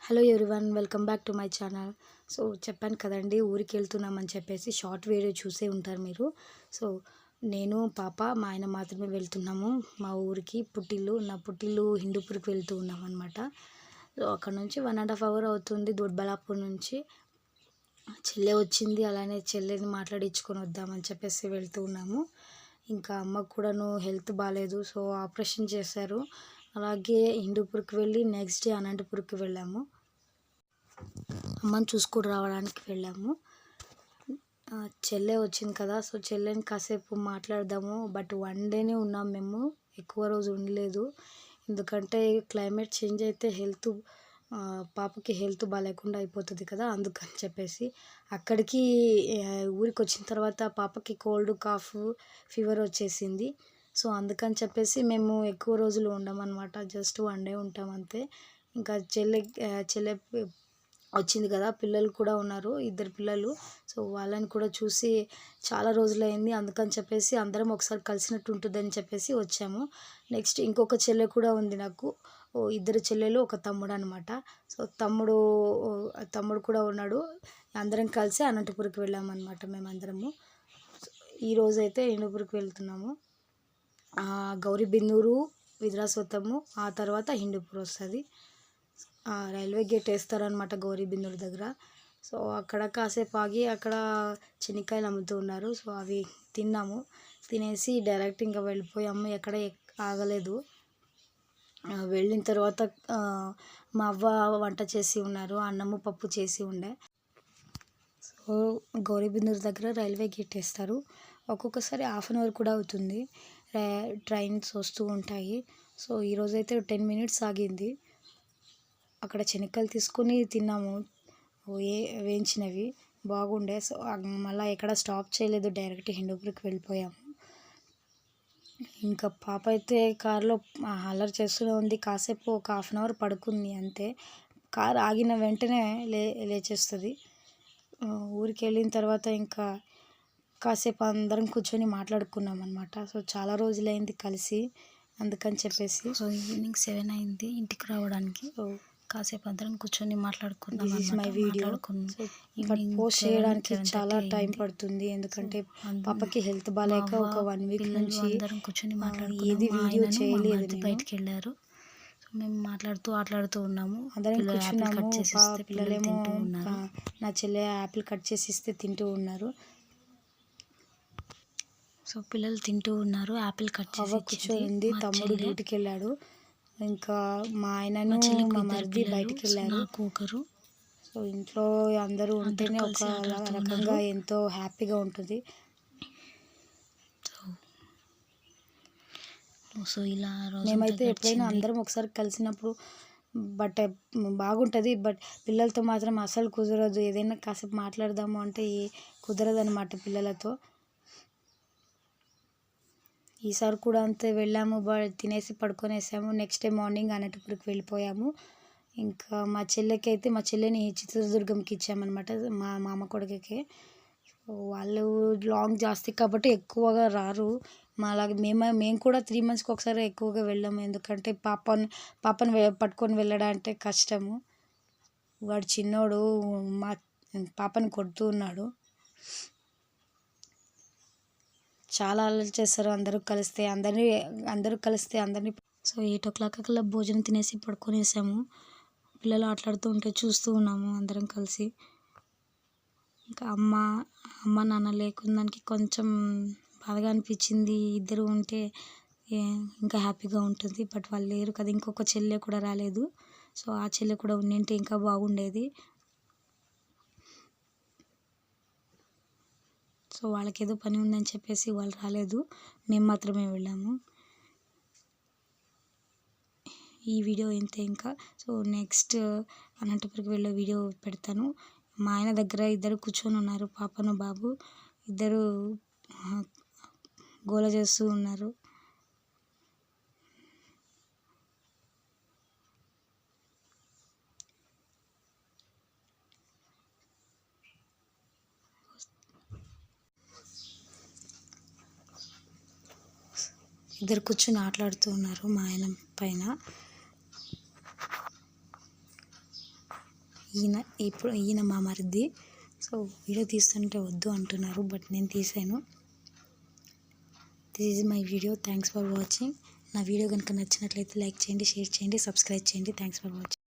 Hello everyone, welcome back to my channel. So చెప్పాను కదండి, ఊరికి వెళ్తున్నామని చెప్పేసి షార్ట్ వీడియో చూసే ఉంటారు మీరు. సో నేను పాప మా ఆయన మాత్రమే వెళ్తున్నాము మా ఊరికి. నా పుట్టిల్లు హిందూపూర్కి వెళ్తూ ఉన్నాం అనమాట. సో అక్కడ నుంచి 1.5 hour అవుతుంది దొడ్బలాపూర్ నుంచి. చెల్లె వచ్చింది, అలానే చెల్లెని మాట్లాడించుకొని వద్దామని చెప్పేసి వెళ్తూ ఉన్నాము. ఇంకా అమ్మకు కూడాను హెల్త్ బాగాలేదు, సో ఆపరేషన్ చేశారు. అలాగే హిందూపూర్కి వెళ్ళి నెక్స్ట్ డే అనంతపూర్కి వెళ్ళాము, అమ్మని చూసుకుని రావడానికి వెళ్ళాము. చెల్లె వచ్చింది కదా, సో చెల్లెని కాసేపు మాట్లాడదాము. బట్ 1 డేనే ఉన్నాం మేము, ఎక్కువ రోజు ఉండలేదు. ఎందుకంటే క్లైమేట్ చేంజ్ అయితే పాపకి హెల్త్ బాగాలేకుండా అయిపోతుంది కదా, అందుకని చెప్పేసి అక్కడికి ఊరికి వచ్చిన తర్వాత పాపకి కోల్డ్, కాఫ్, ఫీవర్ వచ్చేసింది. సో అందుకని చెప్పేసి మేము ఎక్కువ రోజులు ఉండమన్నమాట, జస్ట్ 1 day ఉంటాం అంతే. ఇంకా చెల్లె వచ్చింది కదా, పిల్లలు కూడా ఉన్నారు, 2 పిల్లలు. సో వాళ్ళని కూడా చూసి చాలా రోజులైంది, అందుకని చెప్పేసి అందరం ఒకసారి కలిసినట్టు ఉంటుందని చెప్పేసి వచ్చాము. నెక్స్ట్ ఇంకొక చెల్లె కూడా ఉంది నాకు, 2 చెల్లెలు, ఒక తమ్ముడు అనమాట. సో తమ్ముడు కూడా ఉన్నాడు. అందరం కలిసి అనంతపూర్కి వెళ్ళామన్నమాట మేమందరము. ఈరోజు అయితే హిందూపూర్కి వెళ్తున్నాము. గౌరీబిదనూరు, విద్రాసోత్తము, ఆ తర్వాత హిందూపూర్ వస్తుంది. రైల్వే గేట్ వేస్తారనమాట గౌరీబిదనూరు దగ్గర. సో అక్కడ కాసేపు ఆగి అక్కడ చెనిక్కాయలు అమ్ముతూ ఉన్నారు. సో అవి తిన్నాము, తినేసి డైరెక్ట్ ఇంకా వెళ్ళిపోయాము, ఎక్కడ ఆగలేదు. వెళ్ళిన తర్వాత మా అవ్వ వంట చేసి ఉన్నారు, అన్నము పప్పు చేసి ఉండే. సో గౌరీబిదనూరు దగ్గర రైల్వే గేట్ వేస్తారు, ఒక్కొక్కసారి 1/2 hour కూడా అవుతుంది, ట్రైన్స్ వస్తూ ఉంటాయి. సో ఈరోజైతే 10 minutes ఆగింది. అక్కడ శనక్కాయలు తీసుకొని తిన్నాము, వేయించినవి బాగుండే. సో మళ్ళీ ఎక్కడ స్టాప్ చేయలేదు, డైరెక్ట్ హిందూపూర్కి వెళ్ళిపోయాము. ఇంకా పాప అయితే కారులో అల్లరి చేస్తూనే ఉంది, కాసేపు ఒక 1/2 hour పడుకుంది అంతే. కారు ఆగిన వెంటనే లేచేస్తుంది. ఊరికి వెళ్ళిన తర్వాత ఇంకా కాసేపు అందరం కూర్చొని మాట్లాడుకున్నాం అనమాట. సో చాలా రోజులైంది కలిసి, అందుకని చెప్పేసి. సో ఈవినింగ్ 7 అయింది ఇంటికి రావడానికి. సో కాసేపు అందరం కూర్చొని మాట్లాడుకున్నాం. మై వీడియో పోస్ట్ చేయడానికి చాలా టైం పడుతుంది, ఎందుకంటే పాపకి హెల్త్ బాగాలేక ఒక 1 week నుంచి అందరం కూర్చొని ఏది వీడియో చేయలేదు. బయటికి వెళ్ళారు, మేము ఆటలాడుతూ ఉన్నాము, అందరం కూర్చున్నాము. పిల్లలేమో నా చెల్లె యాపిల్ కట్ చేసి ఇస్తే తింటూ ఉన్నారు. సో పిల్లలు తింటూ ఉన్నారు, యాపిల్ కట్ చేసి కూర్చోంది. తమ్ముడు డ్యూటీకి వెళ్ళాడు, ఇంకా మా ఆయనను మా మరిది బయటికి వెళ్ళారు. ఒకరు. సో ఇంట్లో అందరూ ఉంటేనే ఒక రకంగా ఎంతో హ్యాపీగా ఉంటుంది. సో ఇలా మేమైతే ఎప్పుడైనా అందరం ఒకసారి కలిసినప్పుడు బాగుంటుంది, బట్ పిల్లలతో మాత్రం అసలు కుదరదు. ఏదైనా కాసేపు మాట్లాడదాము అంటే కుదరదు అనమాట పిల్లలతో. ఈసారి కూడా అంతే, వెళ్ళాము, తినేసి పడుకొనేసాము. నెక్స్ట్ డే మార్నింగ్ అనంతపూర్కి వెళ్ళిపోయాము. ఇంకా మా చెల్లిని చిత్రదుర్గంకి ఇచ్చామన్నమాట, మా మామ కొడుకుకి. వాళ్ళు లాంగ్ జాస్తి కాబట్టి ఎక్కువగా రారు, అలాగే మేము కూడా 3 monthsకి ఒకసారి ఎక్కువగా వెళ్ళాము. ఎందుకంటే పాపను పట్టుకొని వెళ్ళడానికి కష్టము. వాడు చిన్నోడు మా పాపను కొడుతూ ఉన్నాడు, చాలా అల్లరి చేస్తారు అందరూ కలిస్తే. అందరినీ సో 8 o'clock కల్లా భోజనం తినేసి పడుకొనేసాము. పిల్లలు ఆటలాడుతూ ఉంటే చూస్తూ ఉన్నాము అందరం కలిసి. ఇంకా అమ్మ నాన్న లేకున్నానికి కొంచెం బాధగా అనిపించింది. 2 ఉంటే ఇంకా హ్యాపీగా ఉంటుంది, బట్ వాళ్ళు లేరు కదా. ఇంకొక చెల్లె కూడా రాలేదు, సో ఆ చెల్లె కూడా ఉండింటే ఇంకా బాగుండేది. సో వాళ్ళకి ఏదో పని ఉందని చెప్పేసి వాళ్ళు రాలేదు, మేము మాత్రమే వెళ్ళాము. ఈ వీడియో ఇంతే. ఇంకా సో నెక్స్ట్ అనంతపురంకి వెళ్ళే వీడియో పెడతాను. మా ఆయన దగ్గర 2 కూర్చొని ఉన్నారు, పాపను బాబు 2 గోల చేస్తూ ఉన్నారు. ఇద్దరు కూర్చొని ఆటలాడుతూ ఉన్నారు మా ఆయన పైన. ఈయన మా మరిది. సో వీడియో తీస్తుంటే వద్దు అంటున్నారు, బట్ నేను తీసాను. This is my video. Thanks for watching. నా వీడియో కనుక నచ్చినట్లయితే లైక్ చేయండి, షేర్ చేయండి, సబ్స్క్రైబ్ చేయండి. Thanks for watching.